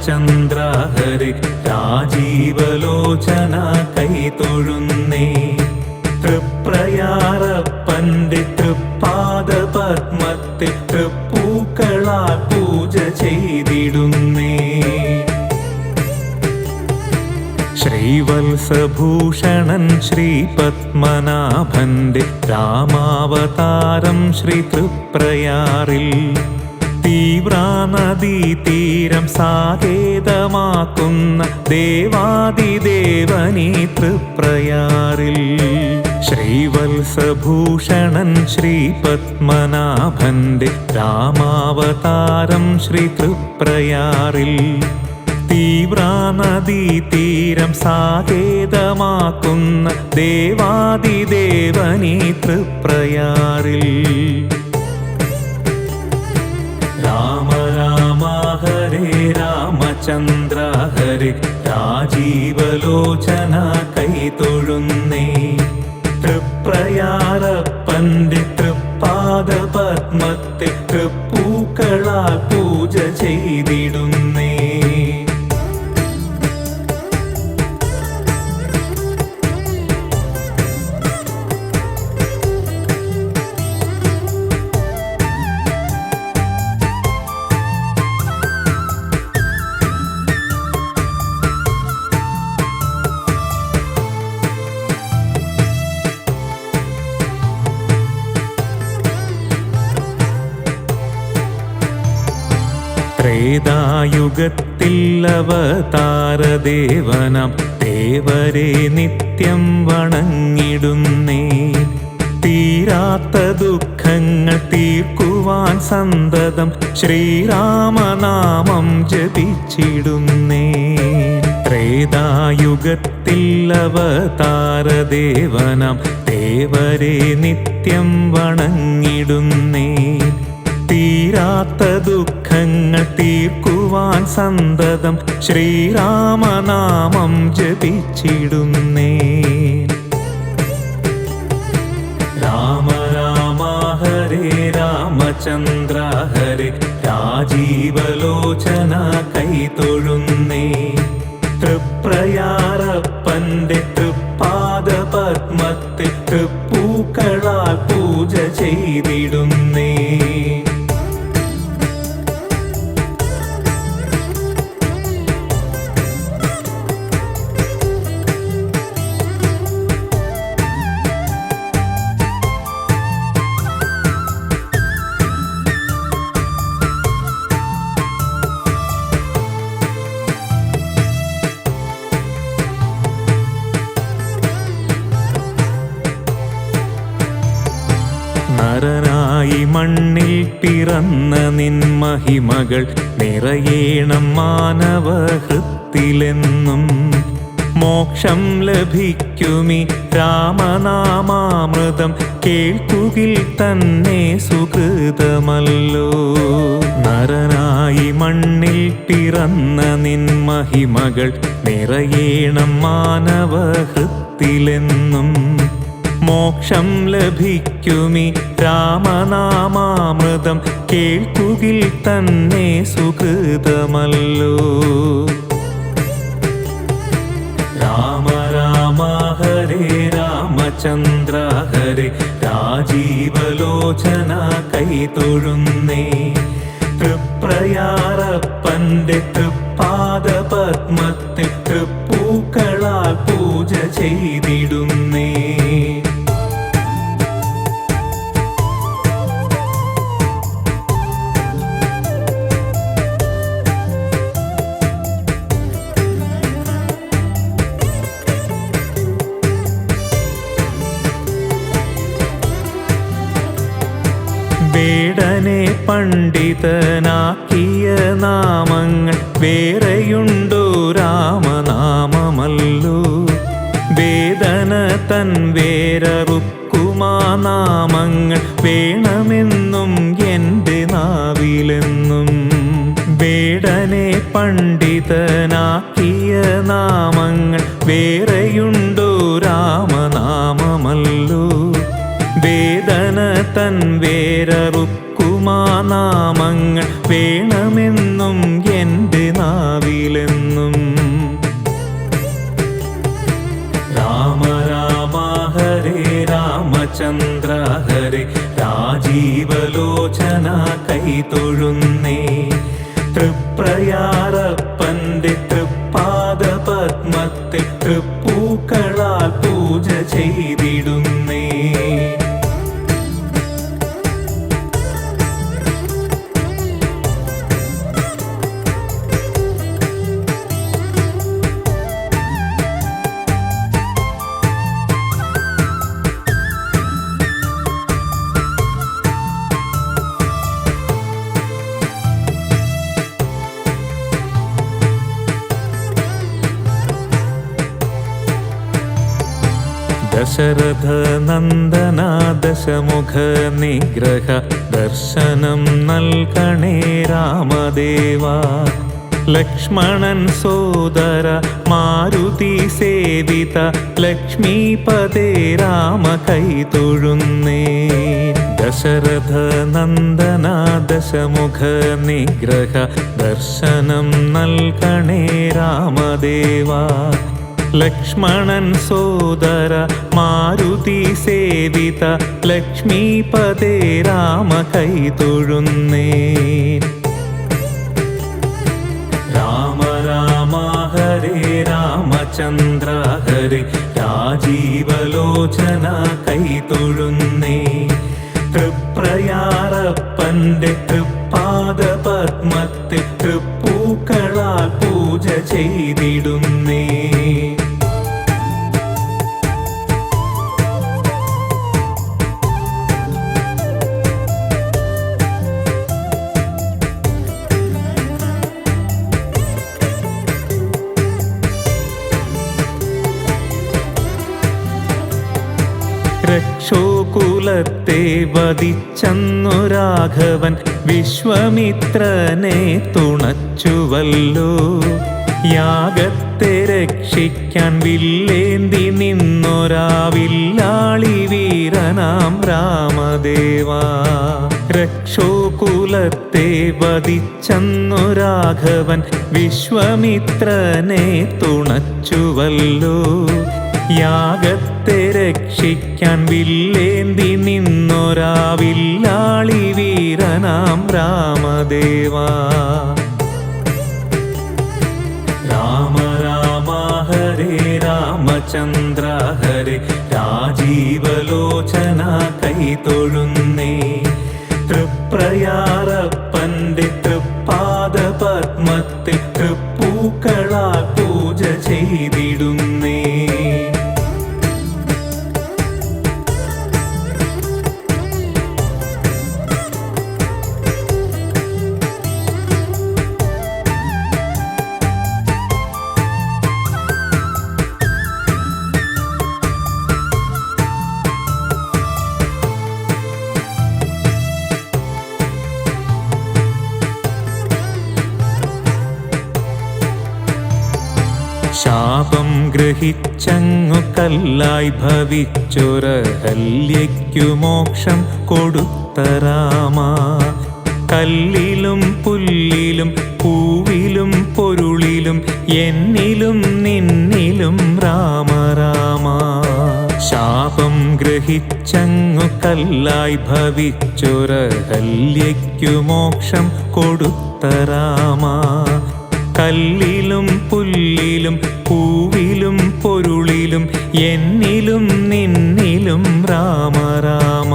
രാമചന്ദ്ര ഹരി രാജീവലോചന കൈതൊഴുന്നേ. തൃപ്രയാറപ്പന്റെ തൃപ്പാദ പത്മത്തിൽ തൃപ്പൂക്കളാൽ പൂജ ചെയ്തിടുന്നേ. ശ്രീവത്സഭൂഷണൻ ശ്രീപത്മനാഭന്റെ രാമാവതാരം ശ്രീ തൃപ്രയാറിൽ തീവ്രാനദീതീരം സാകേതമാക്കുന്ന ദേവാദിദേവനീ തൃപ്രയാറിൽ. ശ്രീവത്സഭൂഷണൻ ശ്രീപത്മനാഭന്റെ രാമാവതാരം ശ്രീ തൃപ്രയാറിൽ തീവ്രാനദീതീരം സാകേതമാക്കുന്ന ദേവാദിദേവനീ തൃപ്രയാറിൽ. രാമ രാമ ഹരേ രാമചന്ദ്ര ഹരേ രാജീവലോചന കൈതൊഴുന്നേ. തൃപ്രയാറപ്പന്റെ തൃപ്പാദ പത്മത്തിൽ തൃപ്പൂക്കളാൽ പൂജ ചെയ്തിടുന്നേ. ത്രേതായുഗത്തിൽ അവതാരദേവനാം ദേവരെ നിത്യം വണങ്ങിടുന്നേ. തീരാത്ത ദുഃഖങ്ങൾ തീർക്കുവാൻ സന്തതം ശ്രീരാമനാമം ജപിച്ചിടുന്നേ. ത്രേതായുഗത്തിൽ അവതാരദേവനാം ദേവരെ നിത്യം വണങ്ങിടുന്നേ. തീരാത്ത ദുഃഖങ്ങൾ തീർക്കുവാൻ സന്തതം ശ്രീരാമനാമം ജപിച്ചിടുന്നേ. രാമ രാമ ഹരേ രാമചന്ദ്ര ഹരേ രാജീവലോചന കൈതൊഴുന്നേ. തൃപ്രയാറപ്പന്റെ തൃപ്പാദ പത്മത്തിൽ തൃപ്പൂക്കളാൽ പൂജ ചെയ്തിടുന്നേ. നരനായി മണ്ണിൽ പിറന്ന നിൻ മഹിമകൾ നിറയേണം മാനവഹൃത്തിലെന്നും. മോക്ഷം ലഭിക്കുമി രാമനാമാമൃതം കേൾക്കുകിൽ തന്നെ സുകൃതമല്ലോ. നരനായി മണ്ണിൽ പിറന്ന നിൻ മഹിമകൾ നിറയേണം മാനവഹൃത്തിലെന്നും. മോക്ഷം ലഭിക്കുമി രാമനാമാമൃതം കേൾക്കുകിൽ തന്നെ സുകൃതമല്ലോ. രാമ രാമ ഹരേ രാമചന്ദ്ര ഹരേ രാജീവലോചന കൈതൊഴുന്നേ. തൃപ്രയാറപ്പന്റെ തൃപ്പാദ പത്മത്തിൽ തൃപ്പൂക്കളാൽ പൂജ ചെയ്തിടുന്നേ. വേടനെ പണ്ഡിതനാക്കിയ നാമങ്ങൾ വേറെയുണ്ടോ രാമനാമമല്ലോ. വേദന തൻ വേരറുക്കുമാ നാമങ്ങൾ വേണമെന്നും എൻ്റെ നാവിലെന്നും. വേടനെ പണ്ഡിതനാക്കിയ നാമങ്ങൾ വേറെയുണ്ടോ രാമനാമമല്ലോ. വേദന തൻ വേരറുക്കുമാ നാമങ്ങൾ വേണമെന്നും എൻ്റെ നാവിൽ രാമചന്ദ്ര ഹരേ രാജീവലോചന കൈതൊഴുന്നേ. തൃപ്രയാറപ്പന്റെ തൃപ്പാദ പത്മത്തെ തൃപ്പൂക്കളാൽ പൂജ ചെയ്തിടുന്നേ. ദശരഥ നന്ദന ദശമുഖ നിഗ്രഹ ദർശനം നൽകണേ രാമദേവ. ലക്ഷ്മണൻ സോദര മാരുതി സേവിത ലക്ഷ്മീപദേ രാമ കൈതൊഴുന്നേ. ദശരഥ നന്ദന ദശമുഖ നിഗ്രഹ ദർശനം നൽകണേ രാമദേവ. ലക്ഷ്മണൻ സോദര മാരുതി സേവിത ലക്ഷ്മീപദേ രാമ കൈതൊഴുന്നേ. രാമ രാമ ഹരേ രാമചന്ദ്ര ഹരേ രാജീവലോചന കൈതൊഴുന്നേ. തൃപ്രയാറപ്പന്റെ തൃപ്പാദ പത്മത്തെ തൃപ്പൂക്കളാൽ പൂജ ചെയ്തിടുന്നേ. രക്ഷോകുലത്തെ വധിച്ചന്നു രാഘവൻ വിശ്വമിത്രനെ തുണച്ചുവല്ലോ. യാഗത്തെ രക്ഷിക്കാൻ വില്ലേന്തി നിന്നൊരാവില്ലാളി വീരനാം രാമദേവ. രക്ഷോകുലത്തെ വധിച്ചന്നു രാഘവൻ വിശ്വമിത്രനെ തുണച്ചുവല്ലോ. യാഗത്തെ രക്ഷിക്കാൻ വില്ലേന്തി നിന്നൊരാവില്ലാളി വീരനാം രാമദേവ. രാമ രാമ ഹരേ രാമചന്ദ്ര ഹരേ രാജീവലോചന കൈതൊഴുന്നേ. തൃപ്രയാറപ്പന്റെ തൃപ്പാദ പത്മത്തെ തൃപ്പൂക്കളാൽ പൂജ ചെയ്തിടുന്നേ. ശാപം ഗ്രഹിച്ചങ്ങു കല്ലായി ഭവിച്ചൊരഹല്യയ്ക്കു മോക്ഷം കൊടുത്ത രാമ. കല്ലിലും പുല്ലിലും പൂവിലും പൊരുളിലും എന്നിലും നിന്നിലും രാമ രാമ. ശാപം ഗ്രഹിച്ചങ്ങു കല്ലായി ഭവിച്ചൊരഹല്യയ്ക്കു മോക്ഷം കൊടുത്ത രാമ. കല്ലിലും പുല്ലിലും പൂവിലും പൊരുളിലും എന്നിലും നിന്നിലും രാമ രാമ.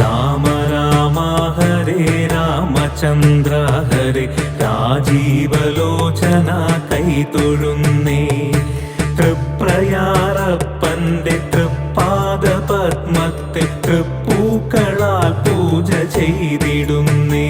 രാമ രാമ ഹരേ രാമചന്ദ്ര ഹരേ രാജീവലോചന കൈതൊഴുന്നേ. തൃപ്രയാറപ്പന്റെ തൃപ്പാദ പത്മത്തെ തൃപ്പൂക്കളാൽ പൂജ ചെയ്തിടുന്നേ.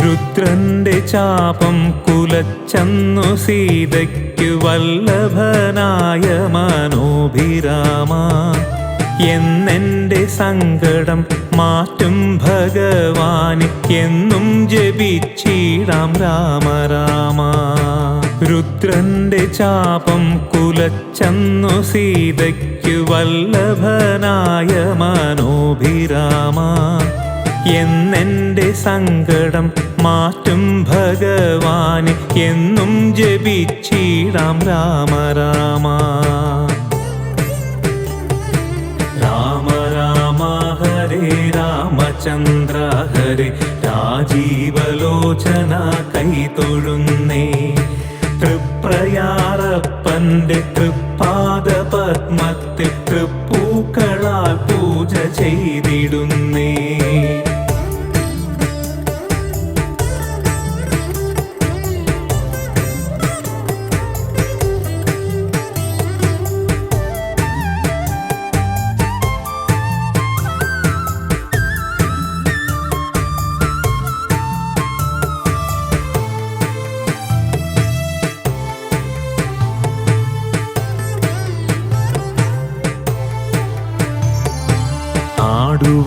രുദ്രന്റെ ചാപം കുലച്ചന്നു സീതയ്ക്കു വല്ലഭനായ മനോഭിരാമ. എന്നെൻ്റെ സങ്കടം മാറ്റും ഭഗവാന് എന്നും ജപിച്ചിടാം രാമ രാമ. രുദ്രന്റെ ചാപം കുലച്ചന്നു സീതയ്ക്കു വല്ലഭനായ മനോഭിരാമ എന്നെൻ്റെ സങ്കടം മാറ്റും ഭഗവാന് എന്നും ജപിച്ചിടാം രാമ രാമ. രാമ രാമ ഹരേ രാമചന്ദ്ര ഹരേ രാജീവലോചന കൈതൊഴുന്നേ. തൃപ്രയാറപ്പന്റെ തൃപ്പാദ പത്മത്തിൽ തൃപ്പൂക്കളാൽ പൂജ ചെയ്തിടുന്നേ.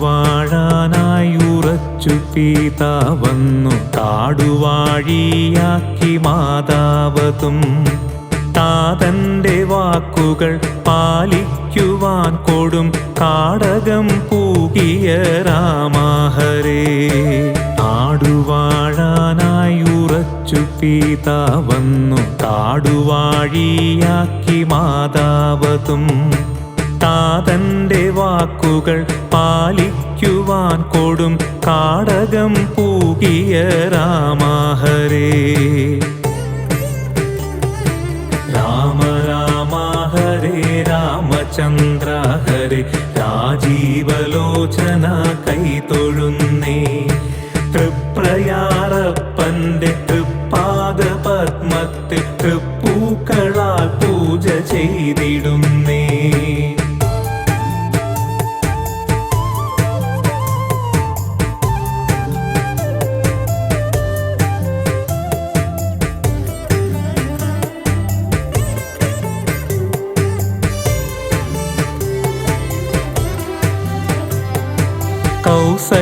കാടുവാഴാനായി ഉറച്ചു പീതാ വന്നു കാടുവാഴിയാക്കി മാതാവതും താതന്റെ വാക്കുകൾ പാലിക്കുവാൻ കൊടും കാടകം പൂകിയ രാമഹരേ. കാടുവാഴാനായി ഉറച്ചു പീതാ വന്നു കാടുവാഴിയാക്കി മാതാവതും താതന്റെ വാക്കുകൾ പാലിക്കുവാൻ കൊടും കാടകം പൂകിയ രാമഹരേ. രാമ രാമ ഹരേ രാമചന്ദ്ര ഹരേ രാജീവലോചന കൈതൊഴുന്നേ. തൃപ്രയാറപ്പന്റെ തൃപ്പാദ പത്മത്തിൽ തൃപ്പൂക്കളാൽ പൂജ ചെയ്തിടുന്നേ.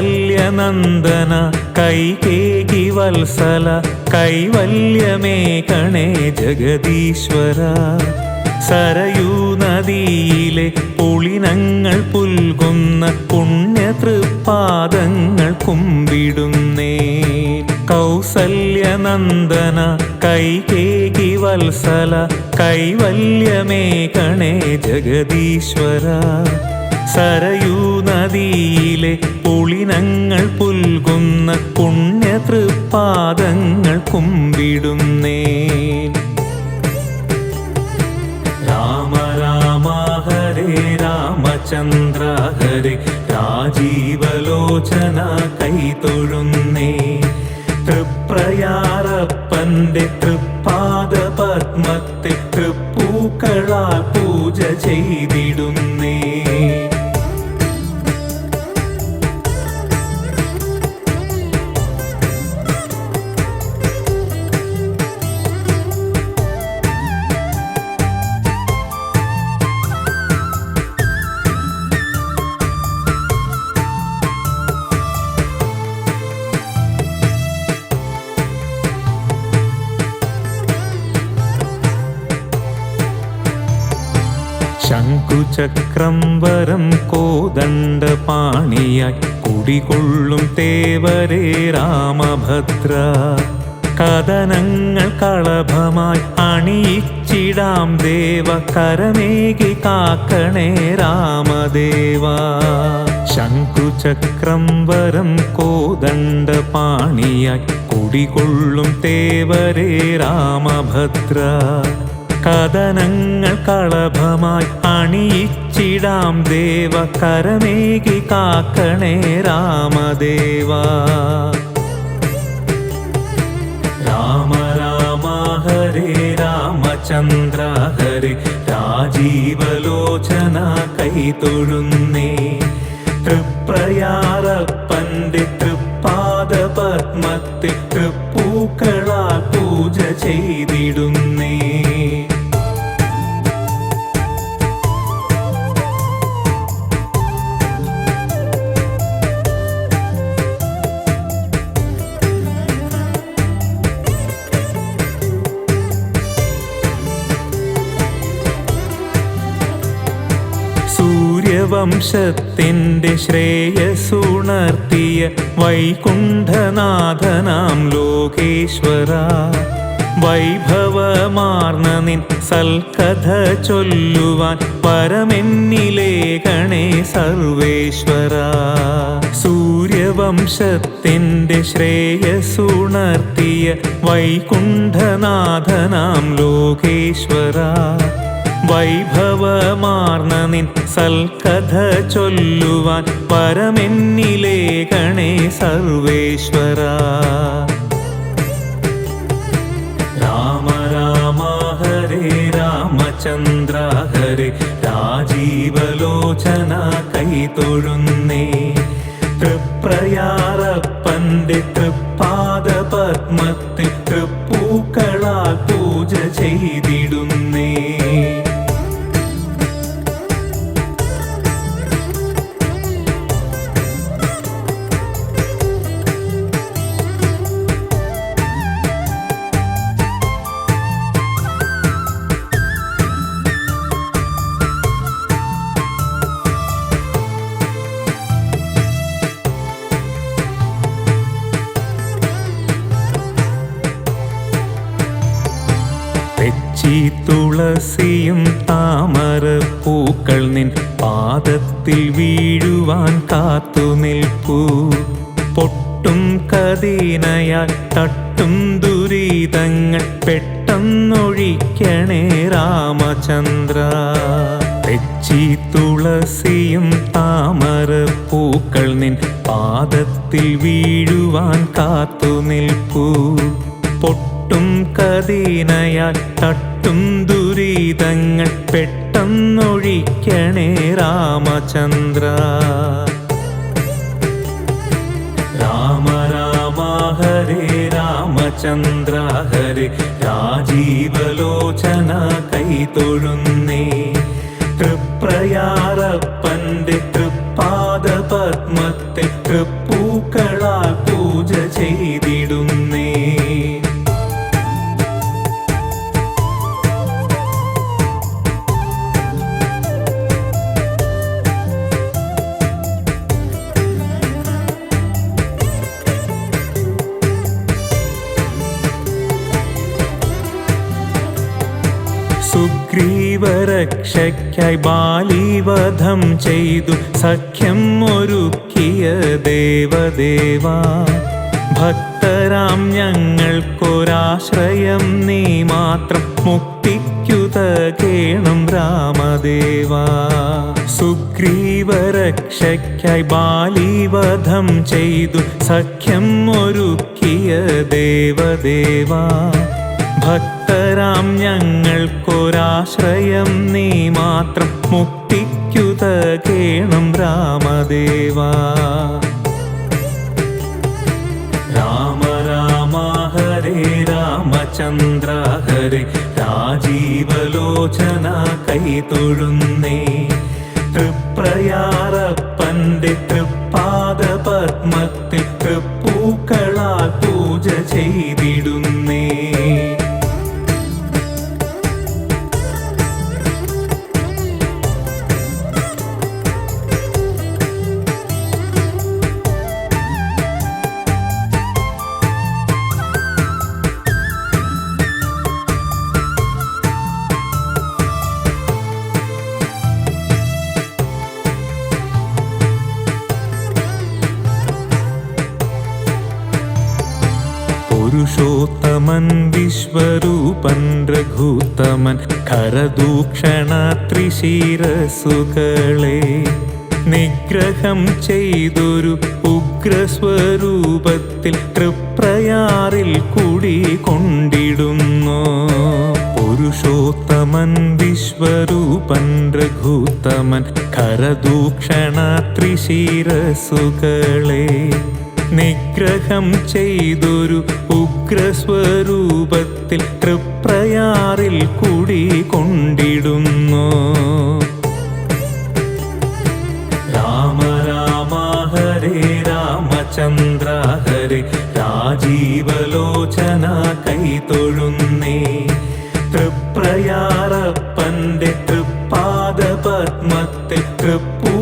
കൗസല്യനന്ദന കൈകേകി വത്സല കൈവല്യമേകണേ ജഗദീശ്വര. സരയൂ നദിയിലെ പുളിനങ്ങൾ പുൽകുന്ന പുണ്യതൃപ്പാദങ്ങൾ കുമ്പിടുന്നേ. കൗസല്യനന്ദന കൈകേകി വത്സല കൈവല്യമേകണേ ജഗദീശ്വര. സരയൂ നദിയിലെ പുളിനങ്ങൾ പുൽകുന്ന പുണ്യതൃപ്പാദങ്ങൾ കുമ്പിടുന്നേ. രാമ രാമ ഹരേ രാമചന്ദ്ര ഹരേ രാജീവലോചന കൈതൊഴുന്നേ. തൃപ്രയാറപ്പന്റെ തൃപ്പാദ പത്മത്തിൽ തൃപ്പൂക്കളാൽ പൂജ ചെയ്തിടുന്നേ. ശംഖുചക്രം വരം കോദണ്ഡപാണിയായി കുടികൊള്ളും തേവരേ രാമഭദ്ര. കഥനങ്ങൾ കളഭമായി അണിയിച്ചിടാം ദേവ കരമേകി കാക്കണേ രാമദേവ. ശംഖുചക്രം വരം കോദണ്ഡപാണിയായി കുടികൊള്ളും തേവരേ രാമഭദ്ര. കഥനങ്ങൾ കളഭമായി അണിയിച്ചിടാം ദേവ കരമേകി കാക്കണേ രാമദേവ. രാമ രാമ ഹരേ രാമചന്ദ്ര ഹരേ രാജീവലോചന കൈതൊഴുന്നേ. തൃപ്രയാറപ്പന്റെ തൃപ്പാദ പത്മത്തിൽ തൃപ്പൂക്കളാൽ പൂജ ചെയ്തിടുന്നേ. സൂര്യവംശത്തിൻ്റെ ശ്രേയസുണർത്തിയ വൈകുണ്ഠനാഥനാം ലോകേശ്വര, വൈഭവമാർന്ന നിൻ സൽക്കഥ ചൊല്ലുവാൻ പരമെന്നിലേകണേ സർവേശ്വര. സൂര്യവംശത്തിൻ്റെ ശ്രേയസുണർത്തിയ വൈകുണ്ഠനാഥനാം ലോകേശ്വര, വൈഭവമാർന്ന നിൻ സൽക്കഥ ചൊല്ലുവാൻ പരമെന്നിലേകണേ സർവേശ്വര. രാമ രാമ ഹരേ രാമചന്ദ്ര ഹരേ, രാജീവലോചന കൈതൊഴുന്നേ. തൃപ്രയാറപ്പൻ്റെ തൃപ്പാദ പത്മത്തിൽ തൃപ്പൂക്കളാൽ പൂജ ചെയ്തിടുന്നേ. തുളസിയും താമരപ്പൂക്കൾ നിൻ പാദത്തിൽ വീഴുവാൻ കാത്തു നിൽപ്പൂ. പൊട്ടും കദീനയാൽ തട്ടും ദുരിതങ്ങൾ പെട്ടെന്നൊഴിക്കണേ രാമചന്ദ്ര. തെച്ചി തുളസിയും താമരപ്പൂക്കൾ നിൻ പാദത്തിൽ വീഴുവാൻ കാത്തു നിൽപ്പൂ. പൊട്ടും കദീനയാൽ തട്ടും ദുരിതങ്ങൾ പെട്ടെന്നൊഴിക്കണേ രാമചന്ദ്ര. രാമ രാമ ഹരേ രാമചന്ദ്ര ഹരേ, രാജീവലോചന കൈതൊഴുന്നേ. തൃപ്രയാറപ്പൻ്റെ തൃപ്പാദ പത്മത്തിൽ തൃപ്പൂക്കളാൽ പൂജ ചെയ്തിടുന്നേ. സുഗ്രീവരക്ഷയ്ക്കായി ബാലിവധം ചെയ്തു സഖ്യം ഒരുക്കിയ ദേവദേവാ, ഭക്തരാം ഞങ്ങൾക്കൊരാശ്രയം നീ മാത്രം മുക്തിക്കുതകേണം രാമദേവാ. സുഗ്രീവരക്ഷയ്ക്കായി ബാലിവധം ചെയ്തു സഖ്യം ഒരുക്കിയ ദേവദേവാ, ഭക്തരാം ഞങ്ങൾക്കൊരാശ്രയം നീ മാത്രം മുക്തിക്കുതകേണം രാമദേവാ. രാമ രാമ ഹരേ രാമചന്ദ്ര ഹരേ, രാജീവലോചന കൈതൊഴുന്നേ. തൃപ്രയാറപ്പൻ്റെ തൃപ്പാദ പത്മത്തിൽ തൃപ്പൂക്കളാൽ പൂജ ചെയ്തിടുന്നേ. പുരുഷോത്തമൻ വിശ്വരൂപൻ രഘുത്തമൻ ഖരദൂക്ഷണ ത്രിശിരസുകളെ നിഗ്രഹം ചെയ്തൊരു ഉഗ്രസ്വരൂപത്തിൽ തൃപ്രയാറിൽ കുടികൊണ്ടിടുന്നു. പുരുഷോത്തമൻ വിശ്വരൂപൻ രഘുത്തമൻ ഖരദൂക്ഷണ ത്രിശിരസുകളെ നിഗ്രഹം ചെയ്തൊരു ഉഗ്രസ്വരൂപത്തിൽ തൃപ്രയാറിൽ കുടികൊണ്ടിടുന്നു. രാമ രാമ ഹരേ രാമചന്ദ്ര ഹരേ, രാജീവലോചന കൈതൊഴുന്നേ. തൃപ്രയാറപ്പൻ്റെ തൃപ്പാദ പത്മത്തിൽ തൃപ്പൂ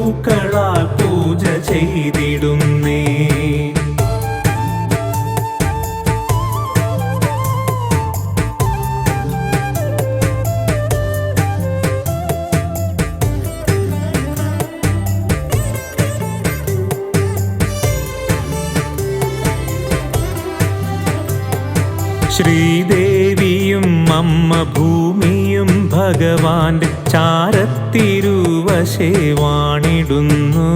അമ്മ ഭൂമിയും ഭഗവാന്റെ ചാരത്തിരുവശേ വാണിടുന്നു.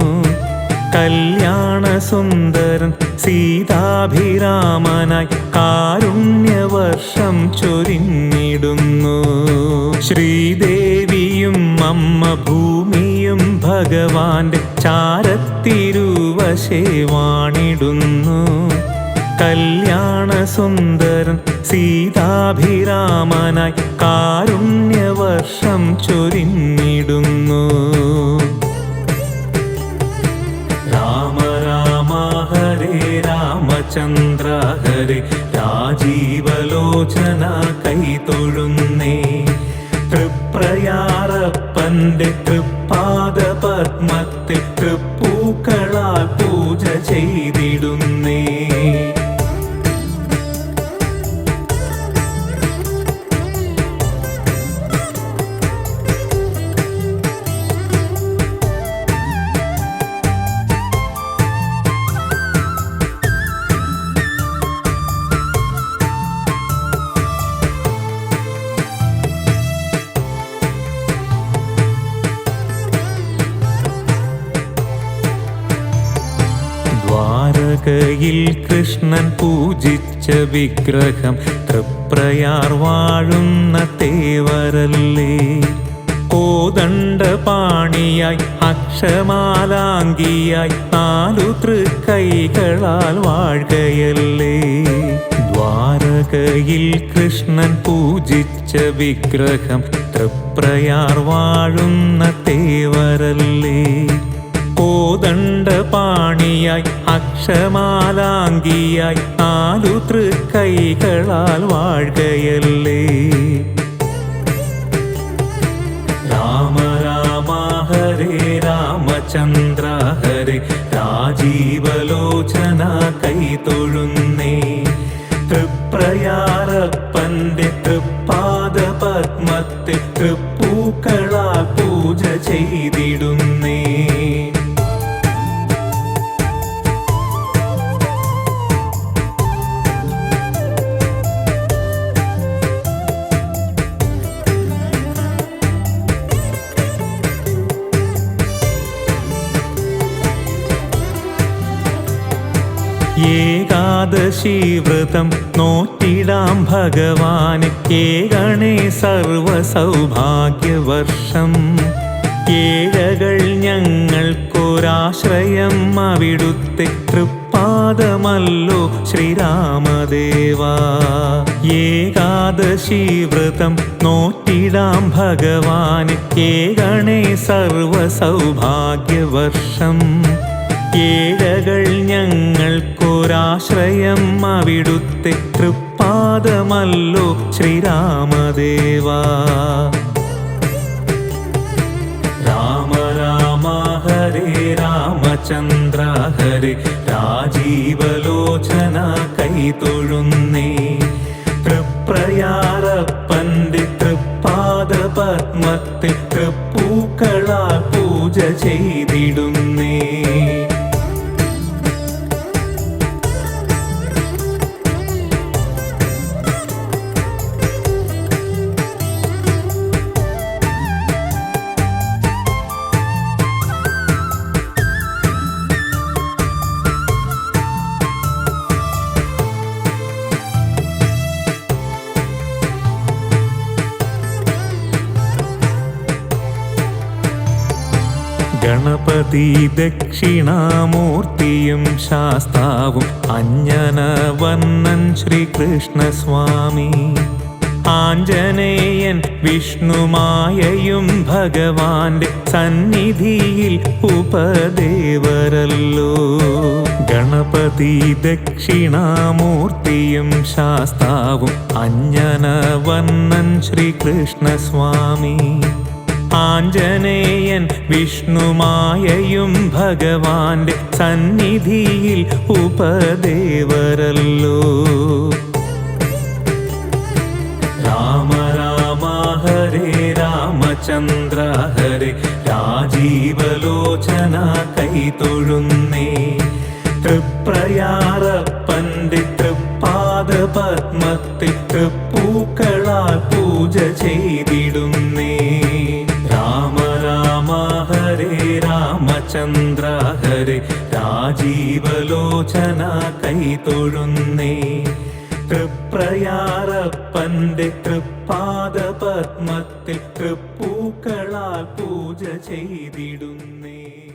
കല്യാണസുന്ദരൻ സീതാഭിരാമനായി കാരുണ്യവർഷം ചൊരിഞ്ഞിടുന്നു. ശ്രീദേവിയും അമ്മ ഭൂമിയും ഭഗവാന്റെ ചാരത്തിരുവശേ വാണിടുന്നു. കല്യാണസുന്ദരൻ സീതാഭിരാമനായി കാരുണ്യവർഷം ചൊരിഞ്ഞിടുന്നു. രാമ രാമ ഹരേ രാമചന്ദ്ര ഹരേ രാജീവലോചന കൈതൊഴുന്നേ. തൃപ്രയാറപ്പന്റെ തൃപ്പാദ പത്മത്തിൽ തൃപ്പൂക്കളാൽ പൂജ ചെയ്തിടുന്നേ. ദ്വാരകയിൽ കൃഷ്ണൻ പൂജിച്ച വിഗ്രഹം തൃപ്രയാർ വാഴുന്ന തേവരല്ലേ. കോദണ്ഡപാണിയായി അക്ഷമാലാംഗിയായി 4 തൃക്കൈകളാൽ വാഴുകയല്ലേ. ദ്വാരകയിൽ കൃഷ്ണൻ പൂജിച്ച വിഗ്രഹം തൃപ്രയാർ വാഴുന്ന തേവരല്ലേ. കോദണ്ഡപാണിയായി അക്ഷമാലാംഗിയായി 4 തൃക്കൈകളാൽ വാഴുകയല്ലേ. രാമ രാമ ഹരേ രാമചന്ദ്ര ഹരേ രാജീവലോചന കൈതൊഴുന്നേ. തൃപ്രയാറപ്പന്റെ തൃപ്പാദ പത്മത്തിൽ തൃപ്പൂക്കളാൽ പൂജ ചെയ്തിടുന്നേ. ഏകാദശി വ്രതം നോറ്റിടാം ഭഗവാന് ഏകണേ സർവസൗഭാഗ്യവർഷം. ഏഴകൾ ഞങ്ങൾക്കൊരാശ്രയം അവിടുത്തെ തൃപ്പാദമല്ലോ ശ്രീരാമദേവാ. ഏകാദശി വ്രതം നോറ്റിടാം ഭഗവാന് ഏകണേ സർവസൗഭാഗ്യവർഷം. ഏഴകൾ ഞങ്ങൾക്കൊരാശ്രയം അവിടുത്തെ തൃപ്പാദമല്ലോ ശ്രീരാമദേവാ. രാമ രാമ ഹരേ രാമചന്ദ്ര ഹരേ രാജീവലോചന കൈതൊഴുന്നേ. തൃപ്രയാറപ്പന്റെ തൃപ്പാദ പത്മത്തിൽ തൃപ്പൂക്കളാൽ പൂജ ചെയ്തിടുന്നേ. ഗണപതി ദക്ഷിണാമൂർത്തിയും ശാസ്താവും അഞ്ജനവർണ്ണൻ ശ്രീകൃഷ്ണസ്വാമി. ആഞ്ജനേയൻ വിഷ്ണുമായയും ഭഗവാന്റെ സന്നിധിയിൽ ഉപദേവരല്ലോ. ഗണപതി ദക്ഷിണാമൂർത്തിയും ശാസ്താവും അഞ്ജനവർണ്ണൻ ശ്രീകൃഷ്ണസ്വാമി. ആഞ്ജനേയൻ വിഷ്ണുമായയും ഭഗവാന്റെ സന്നിധിയിൽ ഉപദേവരല്ലോ. രാമ രാമ ഹരേ രാമചന്ദ്ര ഹരേ രാജീവലോചന കൈതൊഴുന്നേ. തൃപ്രയാറപ്പന്റെ തൃപ്പാദ പത്മത്തിൽ തൃപ്പൂക്കളാൽ ചെയ്തിടുന്നേ. രാമ രാമ ഹരേ രാമചന്ദ്ര ഹരേ രാജീവലോചന കൈതൊഴുന്നേ. തൃപ്രയാറപ്പന്റെ തൃപ്പാദ പത്മത്തിൽ തൃപ്പൂക്കളാൽ പൂജ ചെയ്തിടുന്നേ.